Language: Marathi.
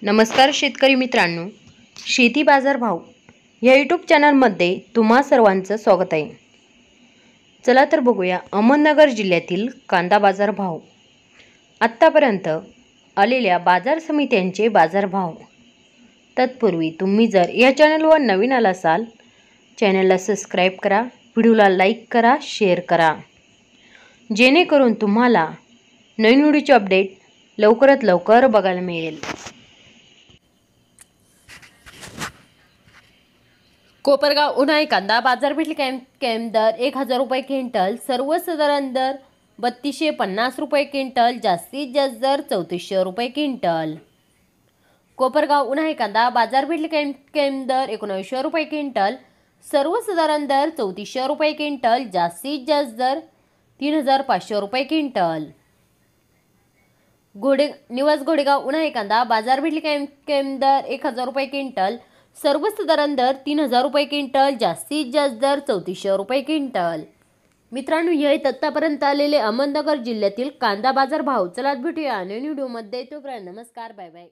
नमस्कार शेतकरी मित्रांनो, शेती बाजार भाव या यूट्यूब चॅनलमध्ये तुम्हा सर्वांचं स्वागत आहे। चला तर बघूया अहमदनगर जिल्ह्यातील कांदा बाजार भाव, आत्तापर्यंत आलेल्या बाजार समित्यांचे बाजार भाव। तत्पूर्वी तुम्ही जर या चॅनलवर नवीन आला असाल, चॅनलला सबस्क्राइब करा, व्हिडिओला लाईक करा, शेअर करा, जेणेकरून तुम्हाला नवीन व्हिडिओचे अपडेट लवकरात लवकर बघायला मिळेल। कोपरगाव उन्हाळी कांदा बाजारपेठ कॅम्प दर 1000 रुपये क्विंटल, सर्वसाधारण दर 3250 रुपये क्विंटल, जास्तीत जास्त दर 3400 रुपये क्विंटल। कोपरगाव उन्हाळी कांदा बाजारपेठ कॅम्प दर 1900 रुपये क्विंटल, सर्वसाधारण दर 3400 रुपये क्विंटल, जास्तीत जास्त दर 3500 रुपये क्विंटल। निवास घोडेगाव उन्हाळी कांदा बाजारपेठ कॅम्प दर 1000 रुपये क्विंटल, सर्वसाधारण दर 3000 रुपये क्विंटल, जास्तीत जास्त दर 3400 रुपये क्विंटल। मित्रांनो, हे आतापर्यंत आलेले अहमदनगर जिल्ह्यातील कांदा बाजार भाव। चला भेटूया नवीन व्हिडिओमध्ये, तोपर्यंत नमस्कार, बाय बाय।